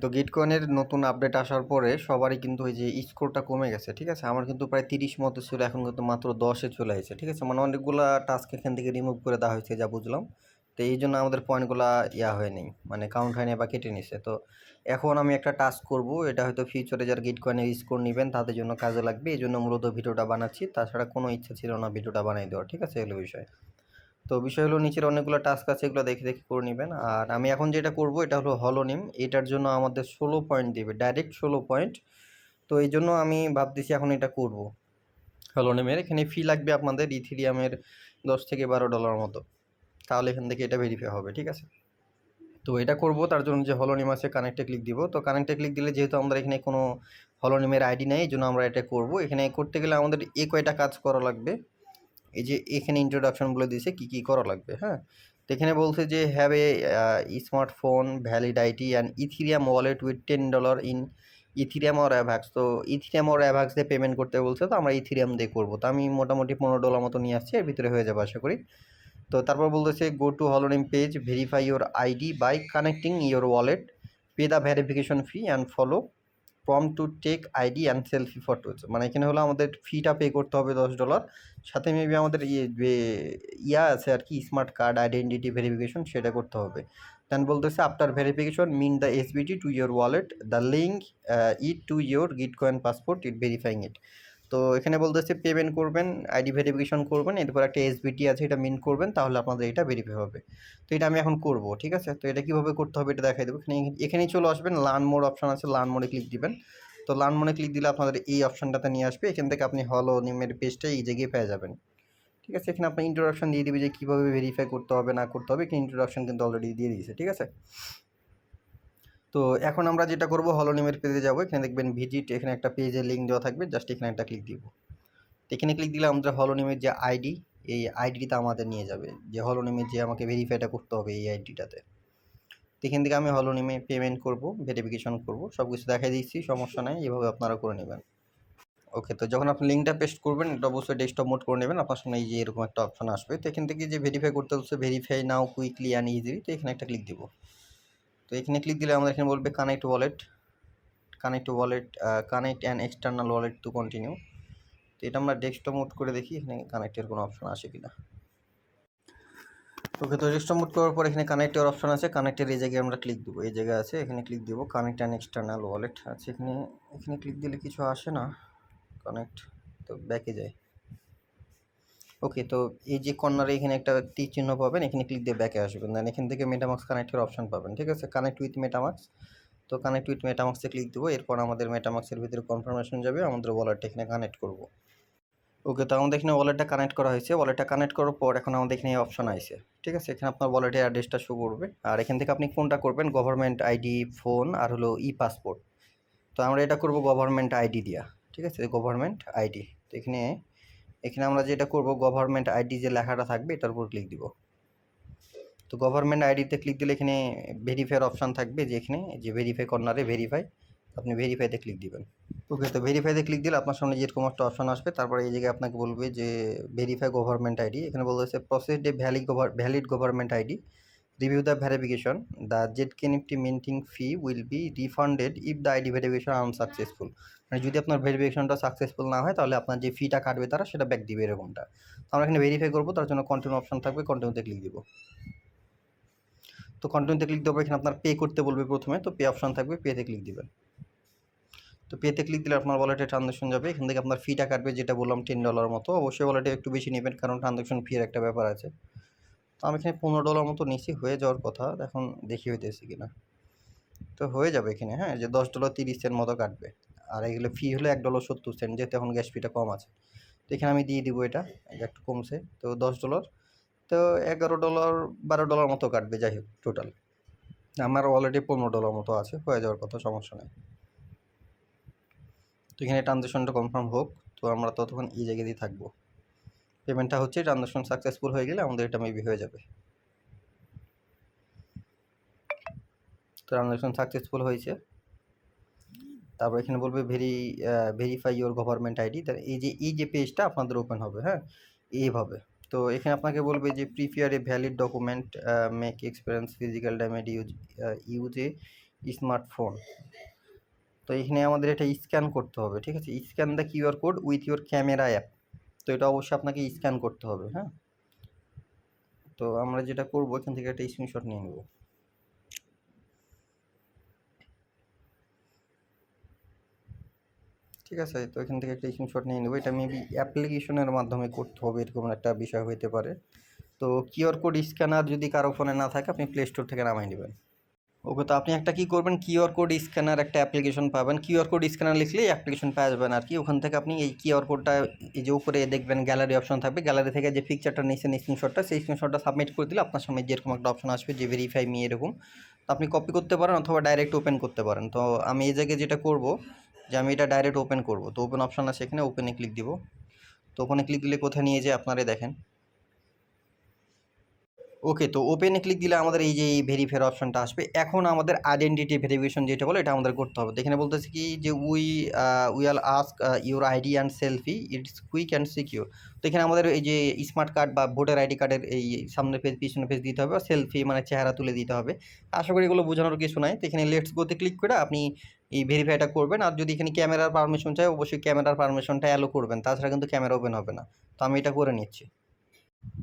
তো গিটকয়েনের নতুন আপডেট আসার পরে সবারই কিন্তু ওই যে স্কোরটা কমে গেছে, ঠিক আছে। আমার কিন্তু প্রায় 30 মতো ছিল, এখন কিন্তু মাত্র 10-এ চলে আসছে, ঠিক আছে। মানে অনেকগুলা টাস্ক এখান থেকে রিমুভ করে দেওয়া হয়েছে যা বুঝলাম। তো এই জন্য আমাদের পয়েন্টগুলা হয় নেই, মানে কাউন্ট হয় নাই বা কেটে নিছে। তো এখন আমি একটা টাস্ক করব, এটা হয়তো ফিউচারে যারা গিটকয়েনের স্কোর নেবেন তাদের জন্য কাজে লাগবে, এই জন্য মূলত ভিডিওটা বানাচ্ছি। তাছাড়া কোনো ইচ্ছা ছিল না ভিডিওটা বানাই দেওয়ার, ঠিক আছে, এগুলো বিষয়। তো বিষয় হলো নিচের অনেকগুলো টাস্ক আছে, এগুলো দেখে দেখে করে নেবেন। আর আমি এখন যেটা করব এটা হলো হলোনিম, এটার জন্য আমাদের 16 পয়েন্ট দিবে, ডাইরেক্ট 16 পয়েন্ট। তো এই জন্য আমি ভাবতেছি এখন এটা করব হলোনিমের। এখানে ফি লাগবে আপনাদের ইথিরিয়ামের $10 থেকে $12 মতো, তাহলে এখান থেকে এটা ভেরিফাই হবে, ঠিক আছে। তো এটা করব, তার জন্য যে হলোনিম আছে কানেক্টে ক্লিক দিব। তো কানেক্টে ক্লিক দিলে যেহেতু আমাদের এখানে কোনো হলোনিমের আইডি নেই, এই জন্য আমরা এটা করব। এখানে করতে গেলে আমাদের এই কয়টা কাজ করা লাগবে। এই যে এখানে ইন্ট্রোডাকশন বলে দিয়েছে কি কি করা লাগবে, হ্যাঁ। তো এখানে বলছে যে have a smartphone, valid ID and Ethereum wallet with $10 in Ethereum or Avax. তো ইথিরিয়াম অর অ্যাভাক্স দিয়ে পেমেন্ট করতে বলছে, তো আমরা ইথিরিয়াম দিয়ে করবো। তো আমি মোটামুটি $15 মতো নিয়ে আসছি, এর ভিতরে হয়ে যাবে আশা করি। তো তারপর বলতেছে go to Holonym page, verify your ID by connecting your wallet, pay the verification fee and follow prompt to take ID and selfie photos. মানে এখানে হলো আমাদের ফিটা পে করতে হবে $10, সাথে মেবি আমাদের আছে আর কি, স্মার্ট কার্ড আইডেন্টিটি ভেরিফিকেশন, সেটা করতে হবে। দেন বলতেছে after verification mint the SBT to your wallet, the link it to your Gitcoin passport it verifying it. তো এখানে বলতেছে পেমেন্ট করবেন, আইডি ভেরিফিকেশন করবেন, এরপর একটা এসবিটি আছে এটা মিন করবেন, তাহলে আপনাদের এটা ভেরিফাই হবে। তো এটা আমি এখন করব, ঠিক আছে। তো এটা কীভাবে করতে হবে এটা দেখাই দেবো। এখানেই চলে আসবেন, লার্ন মোড অপশান আছে, লার্ন মোডে ক্লিক দিবেন। তো লার্ন মোডে ক্লিক দিলে আপনাদের এই অপশানটাতে নিয়ে আসবে, এখান থেকে আপনি হলোনিমের পেজটা এই জায়গায় পেয়ে যাবেন, ঠিক আছে। এখানে আপনার ইন্ট্রোডাকশন দিয়ে দিবে যে কীভাবে ভেরিফাই করতে হবে না করতে হবে, এখানে ইন্ট্রোডাকশন কিন্তু অলরেডি দিয়ে দিয়েছে, ঠিক আছে। তো এখন আমরা যেটা করব, হলোনিমের পেজে যাবো, এখানে দেখবেন ভিজিট, এখানে একটা পেজের লিঙ্ক দেওয়া থাকবে, জাস্ট এখানে একটা ক্লিক দিব। এখানে ক্লিক দিলে আমাদের হলোনিমের যে আইডি, এই আইডিটা আমাদের নিয়ে যাবে, যে হলোনিমের যে আমাকে ভেরিফাইটা করতে হবে এই আইডিটাতে। তো এখান থেকে আমি হলোনিমে পেমেন্ট করব, ভেরিফিকেশন করব, সব কিছু দেখাই দিচ্ছি, সমস্যা নেই, এভাবে আপনারা করে নেবেন। ওকে, তো যখন আপনি লিঙ্কটা পেস্ট করবেন এটা অবশ্যই ডেস্কটপ মোড করে নেবেন, আপনার সামনে এই যে এরকম একটা অপশন আসবে। তো এখান থেকে যে ভেরিফাই করতে হচ্ছে, verify now quickly and easily, তো এখানে একটা ক্লিক দিব। তো এখানে ক্লিক দিলে আমাদের এখানে বলবে connect wallet, connect and external wallet to continue. তো এটা আমরা ডেস্কটপ মোড করে দেখি এখানে কানেক্টের কোনো অপশন আসে কিনা। ওকে, তো ডেস্কটপ মোড করার পর এখানে কানেক্টের অপশন আছে, কানেক্টের এই জায়গায় আমরা ক্লিক দেবো, এই জায়গায় আছে, এখানে ক্লিক দেবো, কানেক্ট অ্যান্ড এক্সটার্নাল ওয়ালেট আছে এখানে। এখানে ক্লিক দিলে কিছু আসে না, কানেক্ট, তো ব্যাকে যায়। ওকে, তো এই যে কর্নারে এখানে একটা তীর চিহ্ন পাবেন, এখানে ক্লিক দিয়ে ব্যাকে আসবেন, দেন এখান থেকে মেটামাক্স কানেক্টের অপশন পাবেন, ঠিক আছে, কানেক্ট উইথ মেটামাক্স। তো কানেক্ট উইথ মেটামাক্সে ক্লিক দেবো, এরপর আমাদের মেটামাক্সের ভিতরে কনফার্মেশন যাবে, আমাদের ওয়ালেটটা এখানে কানেক্ট করব। ওকে, তো আমাদের এখানে ওয়ালেটটা কানেক্ট করা হয়েছে, ওয়ালেটটা কানেক্ট করার পর এখন আমাদের এখানে এই অপশন আছে, ঠিক আছে। এখানে আপনার ওয়ালেটের অ্যাড্রেসটা শো করবে, আর এখান থেকে আপনি কোনটা করবেন, গভর্নমেন্ট আইডি, ফোন, আর হলো ই পাসপোর্ট। তো আমরা এটা করব গভর্নমেন্ট আইডি দিয়া, ঠিক আছে, গভর্নমেন্ট আইডি। তো এখানে এখানে আমরা যেটা করব, গভর্নমেন্ট আইডি যে লেখাটা থাকবে এটার উপর ক্লিক দিব। তো গভর্নমেন্ট আইডিতে ক্লিক দিলে এখানে ভেরিফাইয়ের অপশান থাকবে, যে এখানে যে ভেরিফাই কর্নারে ভেরিফাই, আপনি ভেরিফাইতে ক্লিক দিবেন। ওকে, তো ভেরিফাইতে ক্লিক দিলে আপনার সামনে যেরকম একটা অপশন আসবে, তারপরে এই জায়গায় আপনাকে বলবে যে ভেরিফাই গভর্নমেন্ট আইডি, এখানে বলতেছে process a valid government ID, review the verification, the ZK nifty minting fee will be refunded if the ID verification unsuccessful. মানে যদি আপনার ভেরিফিকেশনটা সাকসেসফুল না হয় তাহলে আপনার যে ফিটা কাটবে তারা সেটা ব্যাক দিবে, এরকমটা। তো আমরা এখানে ভেরিফাই করবো, তার জন্য কন্টিনিউ অপশন থাকবে, কন্টিনিউতে ক্লিক দিব। তো কন্টিনিউতে ক্লিক দেবো, এখানে আপনার পে করতে বলবে প্রথমে, তো পে অপশন থাকবে, পেতে ক্লিক দিবেন। তো পেতে ক্লিক দিলে আপনার ওয়ালেটে ট্রানজাকশন যাবে, এখান থেকে আপনার ফিটা কাটবে, যেটা বললাম $10 মতো। অবশ্যই ওয়ালেটে একটু বেশি নেবেন, কারণ ট্রানজাকশন ফি এর একটা ব্যাপার আছে। তো আমি এখানে $15 মতো নিচ্ছি, হয়ে যাওয়ার কথা, এখন দেখি হইতেছে কিনা। তো হয়ে যাবে এখানে, হ্যাঁ, যে $10.30 মতো কাটবে। আর এগুলো ফি হলো $1.70, যেহেতু এখন গ্যাস ফিটা কম আছে। তো এখানে আমি দিয়ে দিব, এটা একটু কমছে, তো $10, তো $11 $12 মতো কাটবে, যাই হোক টোটাল। আমার অলরেডি $15 মতো আছে, হয়ে যাওয়ার কথা, সমস্যা নেই। তো এখানে ট্রানজাকশনটা কনফার্ম হোক, তো আমরা ততক্ষণ এই জায়গাতেই থাকবো। পেমেন্টটা হচ্ছে, ট্রানজাকশন সাকসেসফুল হয়ে গেলে আমাদের এটা মেবি হয়ে যাবে। ট্রানজাকশন সাকসেসফুল হয়েছে, তারপর এখানে বলবে ভেরিফাই ইওর গভর্নমেন্ট আইডি। এই যে পেজটা আপনাদের ওপেন হবে, হ্যাঁ, এইভাবে। তো এখানে আপনাকে বলবে যে prepare a valid document, make experience physical damage, use a smartphone. তো এখানে আমাদের এটা স্ক্যান করতে হবে, ঠিক আছে? Scan the QR code with your camera app. তো এটা অবশ্যই আপনাকে স্ক্যান করতে হবে, হ্যাঁ? তো আমরা যেটা করবো এখান থেকে একটা স্ক্রিনশট নিয়ে নেব। ঠিক আছে, তো এখান থেকে একটা স্ক্রিনশট নিয়ে নেব। এটা মেবি অ্যাপ্লিকেশনের মাধ্যমে করতে হবে, এরকম একটা বিষয় হইতে পারে। তো কিউআর কোড স্ক্যানার যদি কারো ফোনে না থাকে আপনি প্লে স্টোর থেকে নামাই নেবেন। ওকে, তো আপনি একটা কি করবেন, কিউআর কোড স্ক্যানার একটা অ্যাপ্লিকেশন পাবেন। কিউআর কোড স্ক্যানার লিখলেই অ্যাপ্লিকেশন পেয়ে যাবেন আর কি। ওখান থেকে আপনি এই কিউআর কোডটা, এই যে উপরে দেখবেন গ্যালারি অপশন থাকবে, গ্যালারি থেকে যে পিকচারটা নিয়েছেন স্ক্রিনশটটা, সেই স্ক্রিনশটটা সাবমিট করে দিলে আপনার সামনে যেরকম একটা অপশন আসবে যে ভেরিফাই মি এরকম, তো আপনি কপি করতে পারেন অথবা ডাইরেক্ট ওপেন করতে পারেন। তো আমি এই জায়গায় যেটা করব যে আমি এটা ডাইরেক্ট ওপেন করব। তো ওপেন অপশন আছে এখানে, ওপেনে ক্লিক দিব। তো ওপেনে ক্লিক দিলে কোথায় নিয়ে যায় আপনারা দেখেন। ওকে, তো ওপেনে ক্লিক দিলে আমাদের এই যে এই ভেরিফাই অপশনটা আসবে। এখন আমাদের আইডেন্টিটি ভেরিফিকেশন যেটা বলে এটা আমাদের করতে হবে। তো এখানে বলতেছে কি যে will ask your ID and selfie, it's quick and secure. তো এখানে আমাদের এই যে স্মার্ট কার্ড বা ভোটার আইডি কার্ডের এই সামনের পেজ পিছনের পেজ দিতে হবে, সেলফি মানে চেহারা তুলে দিতে হবে। আশা করি এগুলো বোঝানোর কিছু নাই। তো এখানে লেটস গোতে ক্লিক করে আপনি এই ভেরিফাইটা করবেন। আর যদি এখানে ক্যামেরার পারমিশন চাই অবশ্যই ক্যামেরার পারমিশনটা অ্যালো করবেন, তাছাড়া কিন্তু ক্যামেরা ওপেন হবে না। তো আমি এটা করে নিচ্ছি।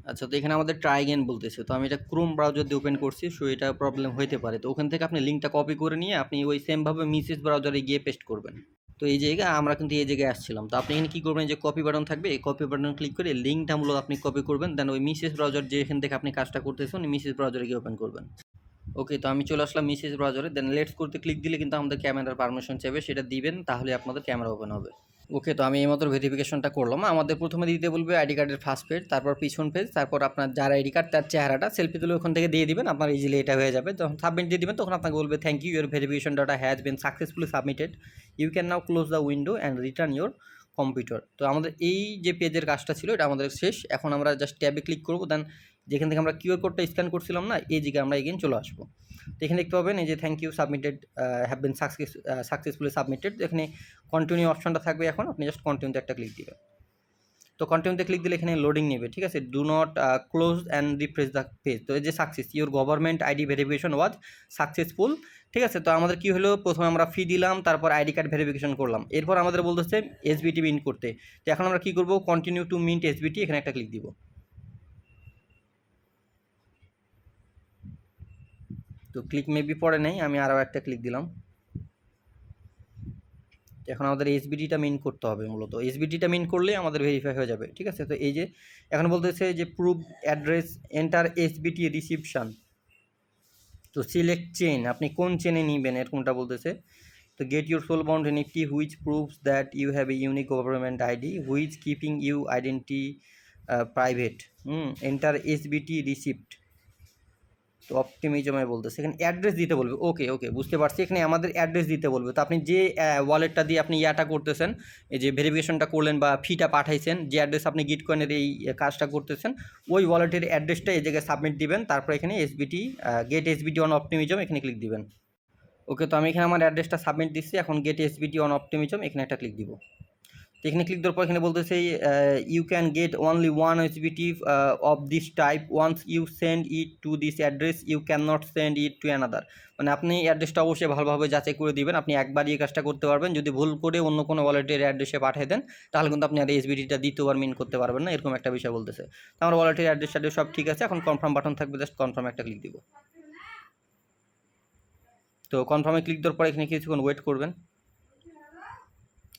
আচ্ছা, তো এখানে আমাদের ট্রাই অ্যাগেন বলতেছে। তো আমি এটা ক্রোম ব্রাউজার দিয়ে ওপেন করছি, সো এটা প্রবলেম হইতে পারে। তো ওখান থেকে আপনি লিঙ্কটা কপি করে নিয়ে আপনি ওই সেমভাবে মিসেস ব্রাউজারে গিয়ে পেস্ট করবেন। তো এই জায়গায় আমরা কিন্তু এই জায়গায় আসছিলাম। তো আপনি এখানে কী করবেন, যে কপি বাটন থাকবে, এই কপি বাটন ক্লিক করে লিঙ্কটা মূলত আপনি কপি করবেন, দেন ওই মিসেস ব্রাউজার যেখান থেকে আপনি কাজটা করতেছেন ওই মিসেস ব্রাউজারে গিয়ে ওপেন করবেন। ওকে, তো আমি চলে আসলাম মিসেস ব্রাউজারে, দেন লেটস করতে ক্লিক দিলে কিন্তু আমাদের ক্যামেরার পারমিশন চাইবে, সেটা দিবেন, তাহলে আপনাদের ক্যামেরা ওপেন হবে। ওকে, তো আমি এইমাত্র ভেরিফিকেশনটা করলাম। আমাদের প্রথমে দিতে বলবে আইডি কার্ডের ফার্স্ট পেজ, তারপর পিছন পেজ, তারপর আপনার যার আইডি কার্ড তার চেহারাটা সেলফি তুলে ওখান থেকে দিয়ে দিবেন, আপনার ইজিলি এটা হয়ে যাবে। যখন সাবমিট দিয়ে দিবেন তখন আপনাকে বলবে thank you, your verification data has been successfully submitted, you can now close the window and return your computer. তো আমাদের এই যে পেজের কাজটা ছিল এটা আমাদের শেষ। এখন আমরা জাস্ট ট্যাবে ক্লিক করবো, দেন যেখান থেকে আমরা কিউআর কোডটা স্ক্যান করছিলাম না, এই জায়গায় আমরা এগেইন চলে আসবো। তো এখানে দেখতে পাবেন এই যে thank you submitted, have been successfully submitted. এখানে কন্টিনিউ অপশনটা থাকবে, এখন আপনি জাস্ট কন্টিনিউতে একটা ক্লিক দিবেন। তো কন্টিনিউতে ক্লিক দিলে এখানে লোডিং নেবে, ঠিক আছে। Do not close and refresh the page. তো এই যে success, your government ID verification was successful, ঠিক আছে। তো আমাদের কি হলো, প্রথমে আমরা ফি দিলাম, তারপর আইডি কার্ড ভেরিফিকেশন করলাম, এরপর আমাদের বলতেছে এসবিটি মিন্ট করতে। তো এখন আমরা কি করব, কন্টিনিউ টু মিন্ট এসবিটি, এখানে একটা ক্লিক দিব। তো ক্লিক মেবি পড়ে নেই, আমি আরও একটা ক্লিক দিলাম। এখন আমাদের এসবিটিটা মিন করতে হবে, মূলত এসবিটিটা মিন করলেই আমাদের ভেরিফাই হয়ে যাবে, ঠিক আছে। তো এই যে এখন বলতেছে যে prove address, enter SBT reception. তো সিলেক্ট চেন, আপনি কোন চেনে নিবেন এরকমটা বলতেছে। তো get your soul bound NFT which proves that you have a unique government ID which keeping you identity private, enter SBT receipt. তো অপটিমিজমে বলতেছে এখানে অ্যাড্রেস দিতে বলবে। ওকে ওকে, বুঝতে পারছি, এখানে আমাদের অ্যাড্রেস দিতে বলবে। তো আপনি যে ওয়ালেটটা দিয়ে আপনি ইয়াটা করতেছেন, এই যে ভেরিফিকেশনটা করলেন বা ফিটা পাঠাইছেন, যে অ্যাড্রেস আপনি গিটকয়েনের এই কাজটা করতেছেন, ওই ওয়ালেটের অ্যাড্রেসটা এই জায়গায় সাবমিট দিবেন। তারপর এখানে SBT get SBT on optimism, এখানে ক্লিক দিবেন। ওকে, তো আমি এখানে আমার অ্যাড্রেসটা সাবমিট দিচ্ছি। এখন গেট এসবিটি অন অপটিমিজম, এখানে একটা ক্লিক দিব। তো এখানে ক্লিক দেওয়ার পর এখানে বলতেছে you can get only one SBT of this type once you send it to this address, you can not send it to another. মানে আপনি অ্যাড্রেসটা অবশ্যই ভালোভাবে যাচাই করে দিবেন। আপনি একবারই এই কাজটা করতে পারবেন, যদি ভুল করে অন্য কোনো ওয়ালেটের অ্যাড্রেসে পাঠিয়ে দেন তাহলে কিন্তু আপনি আর এসবিটিটা দ্বিতীয়বার মিন করতে পারবেন না, এরকম একটা বিষয় বলতেছে। তো আমার ওয়ালেটের অ্যাড্রেস সব ঠিক আছে। এখন কনফার্ম বাটন থাকবে, জাস্ট কনফার্ম একটা ক্লিক দিব। তো কনফার্মে ক্লিক দেওয়ার পর এখানে কিছুক্ষণ ওয়েট করবেন,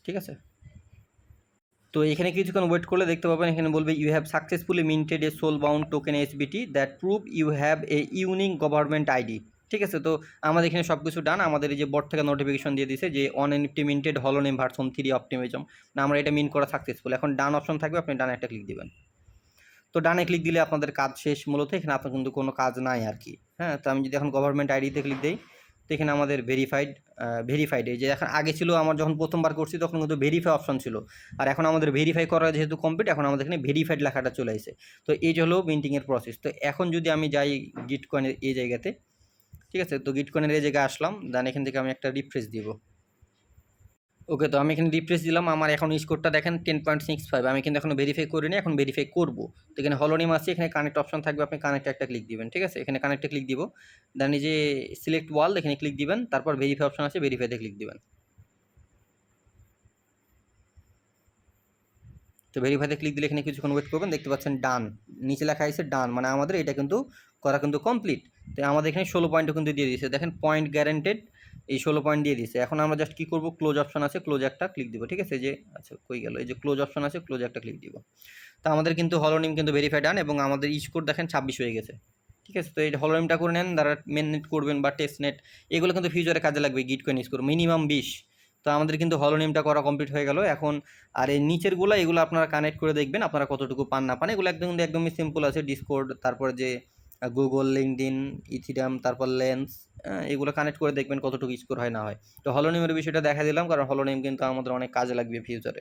ঠিক আছে। তো এখানে কিছুক্ষণ ওয়েট করলে দেখতে পাবেন এখানে বলবে you have successfully minted a soul bound token SBT that prove you have a unique government ID, ঠিক আছে। তো আমাদের এখানে সব কিছু ডান। আমাদের এই যে বট থেকে নোটিফিকেশন দিয়ে দিছে যে অন এনএফটি মিন্টেড হলো নেম ভার্সন 3 অপটিমিজম, না আমরা এটা মিন করা সাকসেসফুল। এখন ডান অপশন থাকবে, আপনি ডানে একটা ক্লিক দিবেন। তো ডানে ক্লিক দিলে আপনাদের কাজ শেষ, মূলত এখানে আপনার কিন্তু কোনো কাজ নাই আর কি। হ্যাঁ, তো আমি যদি এখন গভর্নমেন্ট আইডিতে ক্লিক দিই, তো এখানে আমাদের ভেরিফাইড এই যে এখন আগে ছিল, আমার যখন প্রথমবার করছি তখন কিন্তু ভেরিফাই অপশন ছিল, আর এখন আমাদের ভেরিফাই করা যেহেতু কমপ্লিট, এখন আমাদের এখানে ভেরিফাইড লেখাটা চলে আসে। তো এই যে হলো মিন্টিংয়ের প্রসেস। তো এখন যদি আমি যাই গিটকয়েনের এই জায়গাতে, ঠিক আছে, তো গিটকয়েনের এই জায়গায় আসলাম, দেন এখান থেকে আমি একটা রিফ্রেশ দিব। ওকে, তো আমি এখানে রিফ্রেশ দিলাম, আমার এখন স্কোরটা দেখেন 10.65। আমি কিন্তু এখনো ভেরিফাই করিনি, এখন ভেরিফাই করব। তো এখানে হলোনিম আছে, এখানে কানেক্ট অপশন থাকবে, আপনি কানেক্টে একটা ক্লিক দিবেন, ঠিক আছে? এখানে কানেক্টে ক্লিক দিব, দেন এই যে সিলেক্ট ওয়াল এখানে ক্লিক দিবেন, তারপর ভেরিফাই অপশন আছে, ভেরিফাইতে ক্লিক দিবেন। তো ভেরিফাইতে ক্লিক দিলে এখানে কিছুক্ষণ ওয়েট করবেন, দেখতে পাচ্ছেন ডান, নিচে লেখা আছে ডান, মানে আমাদের এটা কিন্তু করা কিন্তু কমপ্লিট। তো আমাদের এখানে 16 পয়েন্টও কিন্তু দিয়ে দিয়েছে, দেখেন পয়েন্ট গ্যারান্টেড, এই 16 পয়েন্ট দিয়ে দিয়েছে। এখন আমরা জাস্ট কী করবো, ক্লোজ অপশন আছে, ক্লোজ একটা ক্লিক দিব, ঠিক আছে? এই যে আচ্ছা কই গেল, এই যে ক্লোজ অপশন আছে, ক্লোজ একটা ক্লিক দিব। তো আমাদের কিন্তু হলোনিম কিন্তু ভেরিফাই ডান, এবং আমাদের স্কোর দেখেন 26 হয়ে গেছে, ঠিক আছে? তো এই হলোনিমটা করে নেন, যারা মেন নেট করবেন বা টেস্ট নেট, এগুলো কিন্তু ফিউচারে কাজে লাগবে, গিটকয়েন স্কোর মিনিমাম 20। তো আমাদের কিন্তু হলোনিমটা করা কমপ্লিট হয়ে গেল এখন। আর এই নিচেরগুলো এগুলো আপনারা কানেক্ট করে দেখবেন আপনারা কতটুকু পান না পান, এগুলো একদম একদমই সিম্পল আছে, ডিসকর্ড, তারপরে যে গুগল, লিঙ্কডইন, ইথিরিয়াম, তারপর লেন্স, এগুলো কানেক্ট করে দেখবেন কতটুকু স্কোর হয় না হয়। তো হলোনিমের বিষয়টা দেখা দিলাম, কারণ হলোনিম কিন্তু আমাদের অনেক কাজে লাগবে ফিউচারে।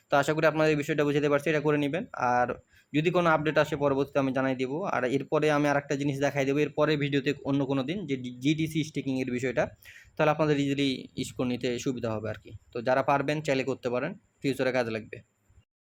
তো আশা করি আপনারা এই বিষয়টা বুঝতে পারছি, এটা করে নেবেন। আর যদি কোনো আপডেট আসে পরবর্তীতে আমি জানাই দেবো। আর এরপরে আমি আরেকটা জিনিস দেখাই দেবো এরপরে ভিডিওতে অন্য কোনো দিন, যে জিটিসি স্টেকিংয়ের বিষয়টা, তাহলে আপনাদের ইজিলি স্কোর নিতে সুবিধা হবে আর কি। তো যারা পারবেন চাইলে করতে পারেন, ফিউচারে কাজে লাগবে।